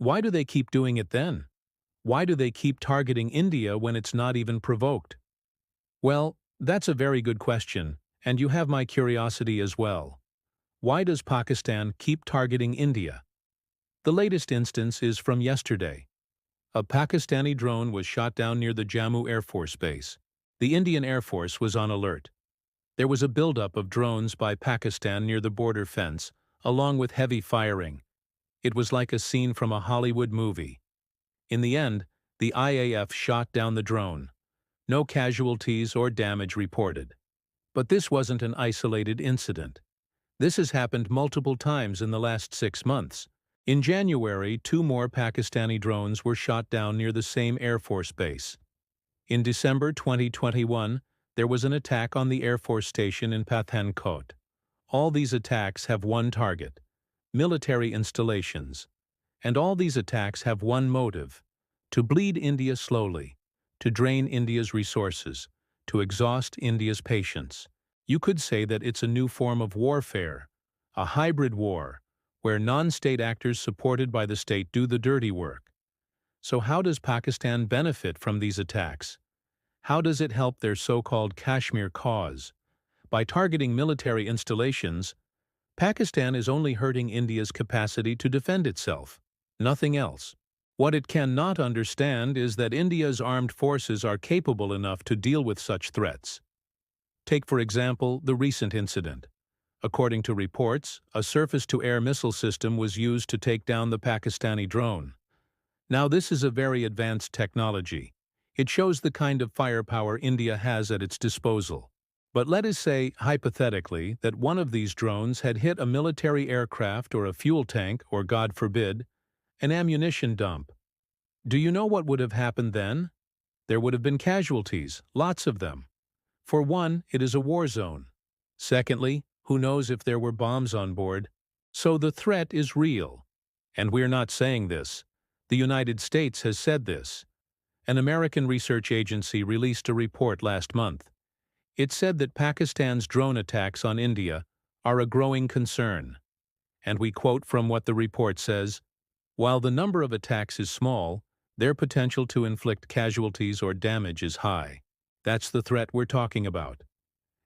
Why do they keep doing it then? Why do they keep targeting India when it's not even provoked? Well, that's a very good question, and you have my curiosity as well. Why does Pakistan keep targeting India? The latest instance is from yesterday. A Pakistani drone was shot down near the Jammu Air Force Base. The Indian Air Force was on alert. There was a buildup of drones by Pakistan near the border fence, along with heavy firing. It was like a scene from a Hollywood movie. In the end, the IAF shot down the drone. No casualties or damage reported. But this wasn't an isolated incident. This has happened multiple times in the last 6 months. In January, 2 more Pakistani drones were shot down near the same Air Force base. In December 2021, there was an attack on the Air Force station in Pathankot. All these attacks have one target: military installations. And all these attacks have one motive: to bleed India slowly, to drain India's resources, to exhaust India's patience. You could say that it's a new form of warfare, a hybrid war, where non-state actors supported by the state do the dirty work. So how does Pakistan benefit from these attacks? How does it help their so-called Kashmir cause? By targeting military installations, Pakistan is only hurting India's capacity to defend itself, nothing else. What it cannot understand is that India's armed forces are capable enough to deal with such threats. Take, for example, the recent incident. According to reports, a surface-to-air missile system was used to take down the Pakistani drone. Now, this is a very advanced technology. It shows the kind of firepower India has at its disposal. But let us say, hypothetically, that one of these drones had hit a military aircraft or a fuel tank or, God forbid, an ammunition dump. Do you know what would have happened then? There would have been casualties, lots of them. For one, it is a war zone. Secondly, who knows if there were bombs on board? So the threat is real. And we're not saying this. The United States has said this. An American research agency released a report last month. It said that Pakistan's drone attacks on India are a growing concern. And we quote from what the report says: "While the number of attacks is small, their potential to inflict casualties or damage is high." That's the threat we're talking about.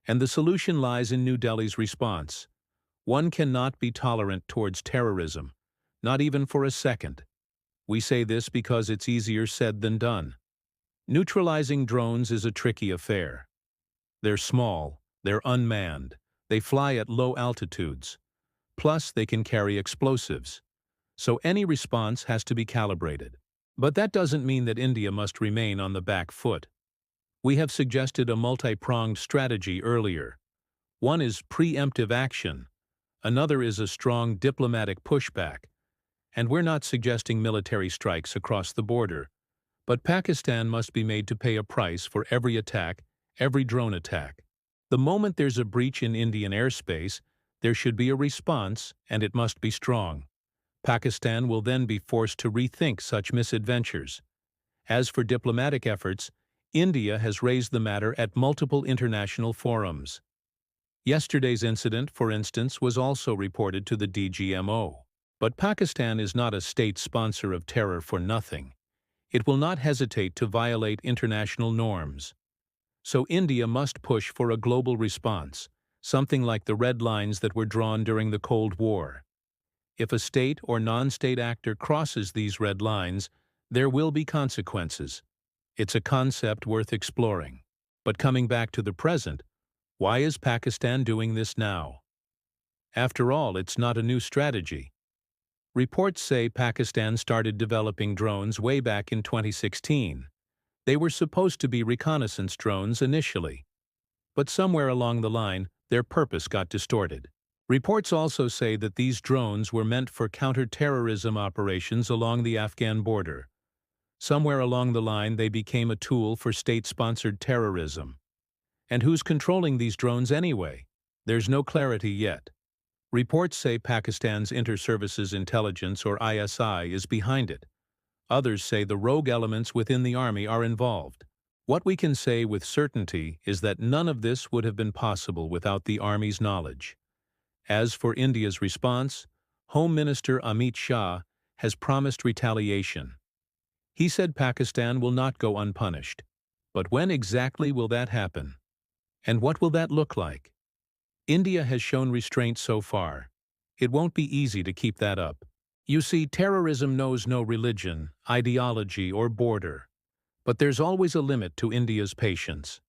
And the solution lies in New Delhi's response. One cannot be tolerant towards terrorism, not even for a second. We say this because it's easier said than done. Neutralizing drones is a tricky affair. They're small, they're unmanned, they fly at low altitudes. Plus, they can carry explosives. So any response has to be calibrated. But that doesn't mean that India must remain on the back foot. We have suggested a multi-pronged strategy earlier. One is preemptive action. Another is a strong diplomatic pushback. And we're not suggesting military strikes across the border. But Pakistan must be made to pay a price for every attack, every drone attack. The moment there's a breach in Indian airspace, there should be a response, and it must be strong. Pakistan will then be forced to rethink such misadventures. As for diplomatic efforts, India has raised the matter at multiple international forums. Yesterday's incident, for instance, was also reported to the DGMO. But Pakistan is not a state sponsor of terror for nothing. It will not hesitate to violate international norms. So India must push for a global response, something like the red lines that were drawn during the Cold War. If a state or non-state actor crosses these red lines, there will be consequences. It's a concept worth exploring. But coming back to the present, why is Pakistan doing this now? After all, it's not a new strategy. Reports say Pakistan started developing drones way back in 2016. They were supposed to be reconnaissance drones initially. But somewhere along the line, their purpose got distorted. Reports also say that these drones were meant for counter-terrorism operations along the Afghan border. Somewhere along the line, they became a tool for state-sponsored terrorism. And who's controlling these drones anyway? There's no clarity yet. Reports say Pakistan's Inter-Services Intelligence, or ISI, is behind it. Others say the rogue elements within the army are involved. What we can say with certainty is that none of this would have been possible without the army's knowledge. As for India's response, Home Minister Amit Shah has promised retaliation. He said Pakistan will not go unpunished. But when exactly will that happen? And what will that look like? India has shown restraint so far. It won't be easy to keep that up. You see, terrorism knows no religion, ideology, or border. But there's always a limit to India's patience.